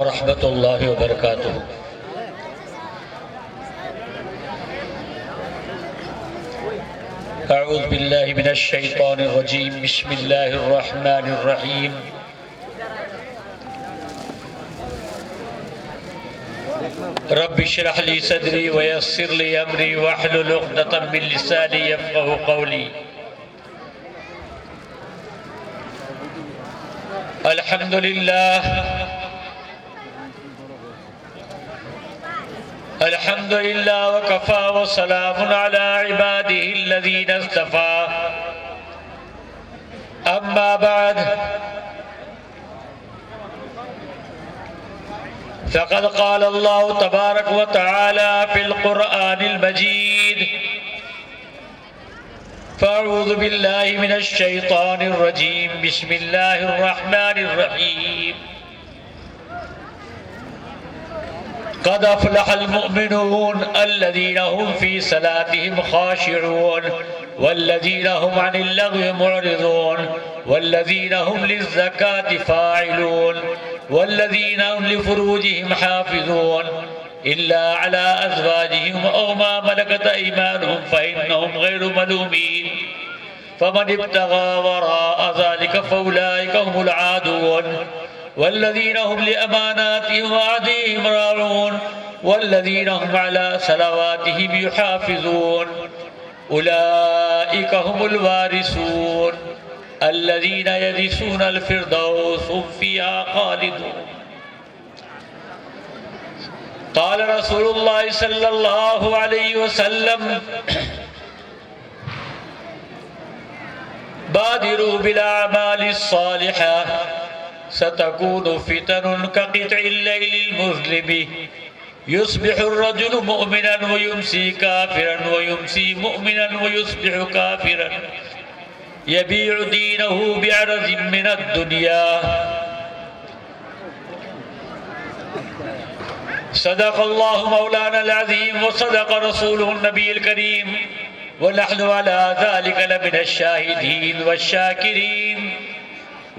ورحمۃ اللہ وبرکاتہ۔ اعوذ باللہ من الشیطان الرجیم، بسم اللہ الرحمن الرحیم۔ رب اشرح لی صدری ویسر لی امری واحلل عقدۃ من لسانی یفقهوا قولی۔ الحمد للہ الحمد للہ وکفا وسلام علی عباده الذین اصطفى، اما بعد فقد قال اللہ تبارک وتعالی فی القرآن المجید، فاعوذ باللہ من الشیطان الرجیم، بسم اللہ الرحمن الرحیم۔ قد افلح المؤمنون الذين هم في صلاتهم خاشعون والذين هم عن اللغو معرضون والذين هم للزكاة فاعلون والذين هم لفروجهم حافظون إلا على أزواجهم أو ما ملكت أيمانهم فإنهم غير ملومين، فمن ابتغى وراء ذلك فأولئك هم العادون والذين هم لأماناتهم وعهدهم راعون والذين هم على صلواتهم يحافظون، أولئك هم الوارثون الذين يرثون الفردوس هم فيها خالدون۔ قال رسول الله صلى الله عليه وسلم: بادروا بالأعمال الصالحة ستكون فتن كقطع الليل المظلم، يصبح الرجل مؤمنا ويمسي كافرا ويمسي مؤمنا ويصبح كافرا، يبيع دينه بعرض من الدنيا۔ صدق الله مولانا العظيم وصدق رسوله النبي الكريم، ونحن على ذلك لمن الشاهدين والشاكرين،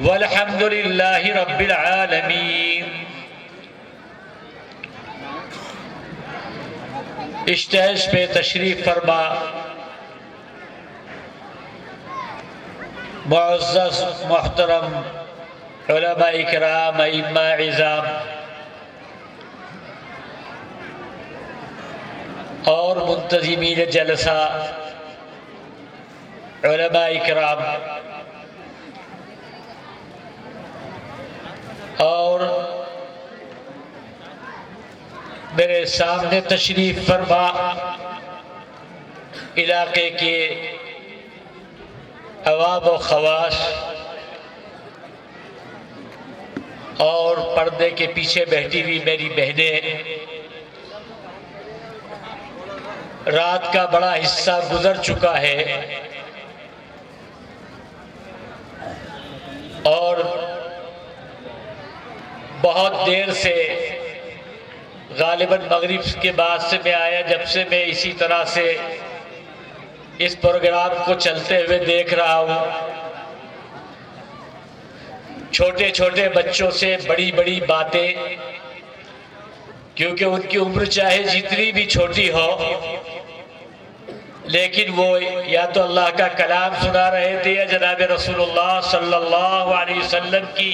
والحمد للہ رب العالمین۔ اسٹیج پہ تشریف فرما معزز محترم علماء کرام، ائمہ عظام اور منتظمین جلسہ علماء کرام، اور میرے سامنے تشریف فرما علاقے کے عوام و خواص اور پردے کے پیچھے بیٹھی ہوئی میری بہنیں، رات کا بڑا حصہ گزر چکا ہے اور بہت دیر سے غالباً مغرب کے بعد سے میں آیا، جب سے میں اسی طرح سے اس پروگرام کو چلتے ہوئے دیکھ رہا ہوں۔ چھوٹے چھوٹے بچوں سے بڑی بڑی باتیں، کیونکہ ان کی عمر چاہے جتنی بھی چھوٹی ہو، لیکن وہ یا تو اللہ کا کلام سنا رہے تھے یا جناب رسول اللہ صلی اللہ علیہ وسلم کی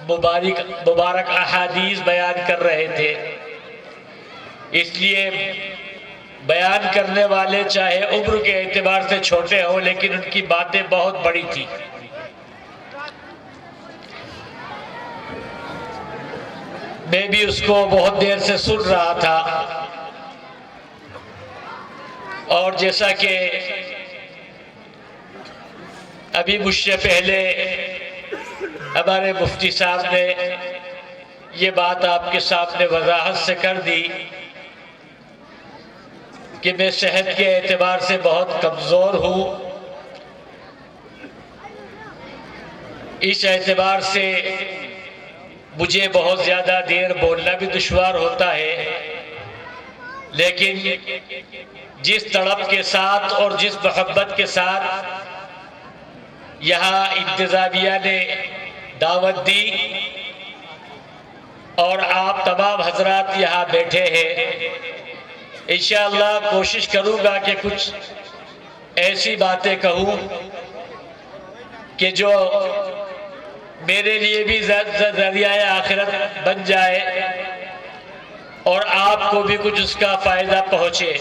مبارک احادیث بیان کر رہے تھے۔ اس لیے بیان کرنے والے چاہے عمر کے اعتبار سے چھوٹے ہوں، لیکن ان کی باتیں بہت بڑی تھی۔ میں بھی اس کو بہت دیر سے سن رہا تھا، اور جیسا کہ ابھی مجھ سے پہلے ہمارے مفتی صاحب نے یہ بات آپ کے سامنے وضاحت سے کر دی کہ میں صحت کے اعتبار سے بہت کمزور ہوں، اس اعتبار سے مجھے بہت زیادہ دیر بولنا بھی دشوار ہوتا ہے، لیکن جس تڑپ کے ساتھ اور جس محبت کے ساتھ یہاں انتظامیہ نے دعوت دی، اور آپ تمام حضرات یہاں بیٹھے ہیں، انشاءاللہ کوشش کروں گا کہ کچھ ایسی باتیں کہوں کہ جو میرے لیے بھی ذریعہ آخرت بن جائے اور آپ کو بھی کچھ اس کا فائدہ پہنچے۔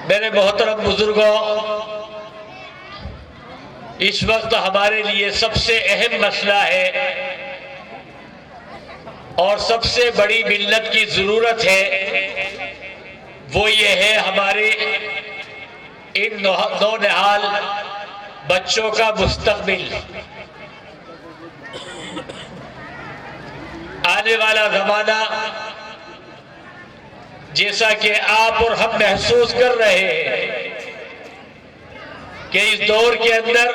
میرے محترم بزرگوں، اس وقت ہمارے لیے سب سے اہم مسئلہ ہے اور سب سے بڑی ملت کی ضرورت ہے، وہ یہ ہے ہمارے ان نونہال بچوں کا مستقبل۔ آنے والا زمانہ جیسا کہ آپ اور ہم محسوس کر رہے ہیں کہ اس دور کے اندر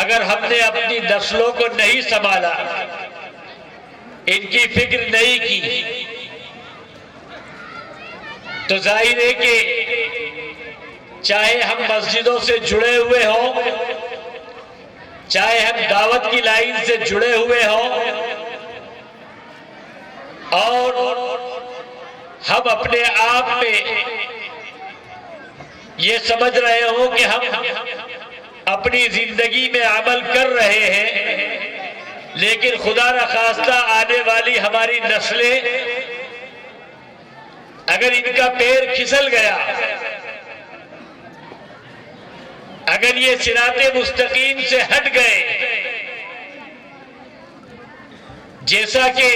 اگر ہم نے اپنی نسلوں کو نہیں سنبھالا، ان کی فکر نہیں کی، تو ظاہر ہے کہ چاہے ہم مسجدوں سے جڑے ہوئے ہوں، چاہے ہم دعوت کی لائن سے جڑے ہوئے ہوں، اور ہم اپنے آپ میں یہ سمجھ رہے ہوں کہ ہم اپنی زندگی میں عمل کر رہے ہیں، لیکن خدا نخواستہ آنے والی ہماری نسلیں اگر ان کا پیر کھسل گیا، اگر یہ صراط مستقیم سے ہٹ گئے، جیسا کہ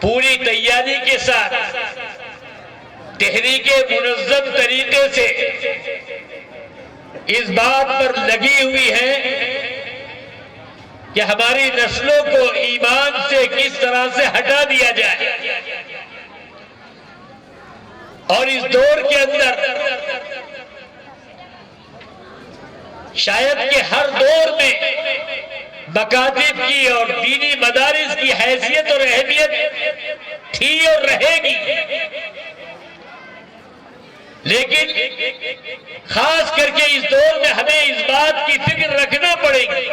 پوری تیاری کے ساتھ تحریک منظم طریقے سے اس بات پر لگی ہوئی ہے کہ ہماری نسلوں کو ایمان سے کس طرح سے ہٹا دیا جائے، اور اس دور کے اندر شاید کہ ہر دور میں مکاتب کی اور دینی مدارس کی حیثیت اور اہمیت تھی اور رہے گی، لیکن خاص کر کے اس دور میں ہمیں اس بات کی فکر رکھنا پڑے گی۔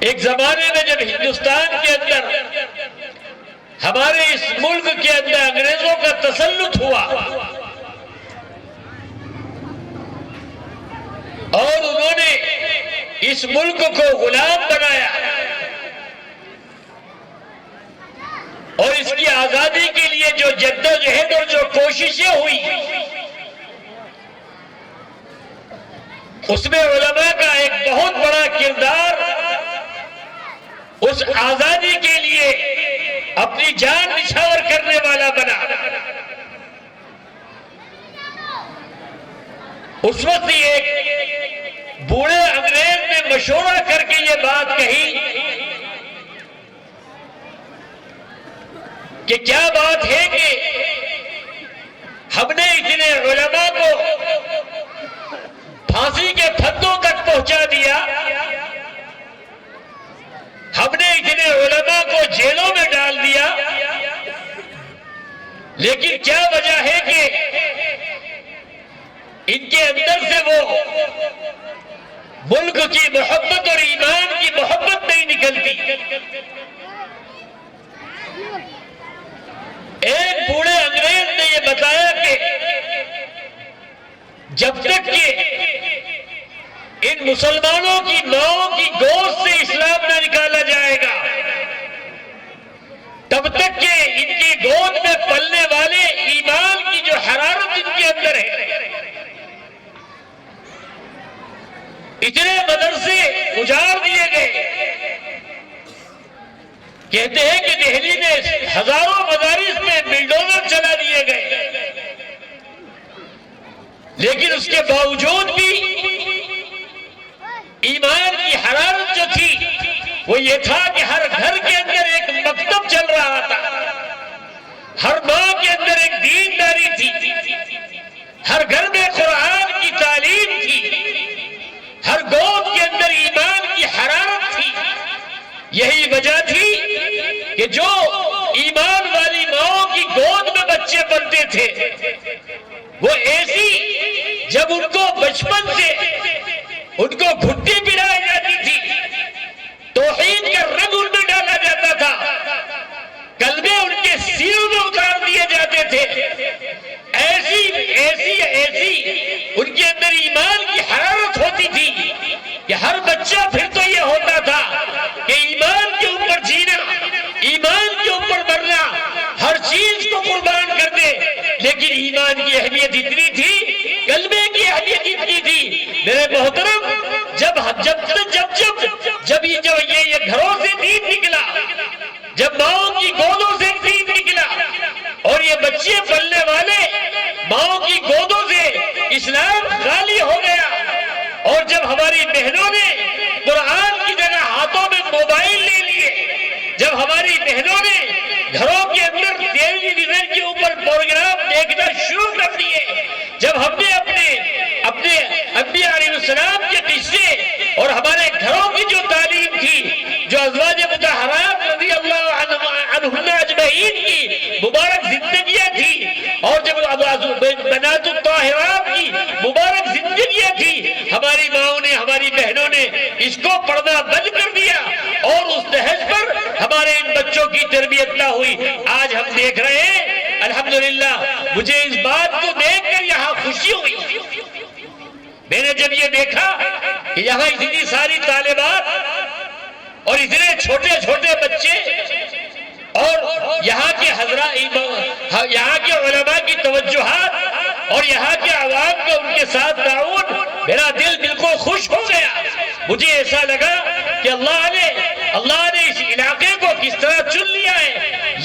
ایک زمانے میں جب ہندوستان کے اندر، ہمارے اس ملک کے اندر انگریزوں کا تسلط ہوا اور انہوں نے اس ملک کو غلام بنایا اور اس کی آزادی کے لیے جو جدوجہد اور جو کوششیں ہوئی، اس میں علماء کا ایک بہت بڑا کردار اس آزادی کے لیے اپنی جان نچھاور کرنے والا بنا۔ اس وقت ایک بوڑھے انگریز نے مشورہ کر کے یہ بات کہی کہ کیا بات ہے کہ ہم نے اتنے علماء کو پھانسی کے پھندوں تک پہنچا دیا، ہم نے اتنے علماء کو جیلوں میں ڈال دیا، لیکن کیا وجہ ہے کہ ان کے اندر سے وہ ملک کی محبت اور ایمان کی محبت نہیں نکلتی؟ ایک بوڑھے انگریز نے یہ بتایا کہ جب تک کہ ان مسلمانوں کی ماؤں کی گوشت سے اسلام نہ نکالا جائے گا، تب تک کہ ان کی گود میں پلنے والے ایمان کی جو حرارت ان کے اندر ہے، اتنے مدرسے اجاڑ دیے گئے۔ کہتے ہیں کہ دہلی میں ہزاروں مدارس میں بلڈوزر چلا دیے گئے، لیکن اس کے باوجود بھی ایمان کی حرارت جو تھی وہ یہ تھا کہ ہر گھر کے اندر ایک مکتب چل رہا تھا، ہر ماں کے اندر ایک دینداری تھی، ہر گھر میں قرآن کی تعلیم تھی، ہر گود کے اندر ایمان کی حرارت تھی۔ یہی وجہ تھی کہ جو ایمان والی ماؤں کی گود میں بچے بنتے تھے جب ان کو بچپن سے ان کو گھٹی پلائی جاتی تھی، توحید کا رنگ ان میں ڈالا جاتا تھا، کلمے ان کے سینوں میں اتار دیے جاتے تھے، ایسی ان کے اندر ایمان کی حرارت ہوتی تھی کہ ہر بچہ پھر تو یہ ہوتا تھا کہ ایمان کے اوپر جینا، ایمان کے اوپر مرنا، ہر چیز کو قربان کر دے، لیکن ایمان کی اہمیت اتنی تھی، کلمے کی اہمیت اتنی تھی۔ میرے محترم، جب یہ گھروں سے دین نکلا، جب ماؤں کی گودوں سے دین نکلا اور یہ بچے پلنے والے ماؤں کی گودوں سے اسلام خالی ہو گیا، اور جب ہماری بہنوں نے قرآن کی جگہ ہاتھوں میں موبائل لے لیے، جب ہماری بہنوں نے گھروں کے اندر ٹیلی ویژن کے اوپر پروگرام دیکھنا شروع کر دیے، جب ہم نے اپنے انبیاء علیہ السلام کے قصے اور ہمارے گھروں کی جو تعلیم تھی، جو ازواج مطہرات رضی اللہ عنہن اجمعین کی مبارک زندگیاں تھی، اور جب بنات الطاہرات کی مبارک زندگیاں تھی، ہماری ماؤں نے، ہماری بہنوں نے اس کو پڑھنا بند کر دیا، اور اس نہج پر ہمارے ان بچوں کی تربیت نہ ہوئی۔ آج ہم دیکھ رہے ہیں الحمدللہ، مجھے اس بات کو دیکھ کر یہاں خوشی ہوئی، میں نے جب یہ دیکھا کہ یہاں اتنی ساری طالبات اور اتنے چھوٹے چھوٹے بچے اور یہاں کے حضرات، یہاں کے علماء کی توجہات اور یہاں کے عوام کا ان کے ساتھ تعاون، میرا دل بالکل خوش ہو گیا۔ مجھے ایسا لگا کہ اللہ نے اس علاقے کو کس طرح چن لیا ہے۔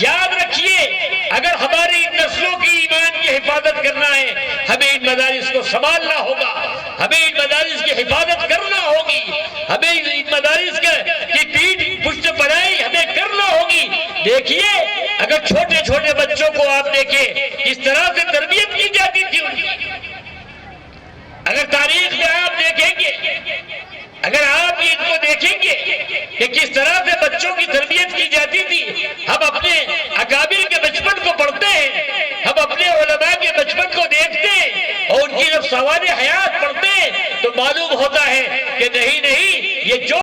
یاد رکھیے، اگر ہماری نسلوں کی ایمان کی حفاظت کرنا ہے، ہمیں ان مدارس کو سنبھالنا ہوگا، ہمیں ان مدارس کی حفاظت کرنا ہوگی، ہمیں ان مدارس کی پیٹھ پشت پناہی ہمیں کرنا ہوگی۔ دیکھیے، اگر چھوٹے چھوٹے بچوں کو آپ دیکھیں کس طرح سے تربیت کی جاتی تھی ان کی، اگر تاریخ میں آپ دیکھیں گے، اگر آپ ان کو دیکھیں گے کہ کس طرح سے بچوں کی تربیت کی جاتی تھی، ہم اپنے اکابر کے بچپن کو پڑھتے ہیں، ہم اپنے علماء کے بچپن کو دیکھتے ہیں، اور ان کی جب سوانح حیات پڑھتے ہیں تو معلوم ہوتا ہے کہ نہیں، یہ جو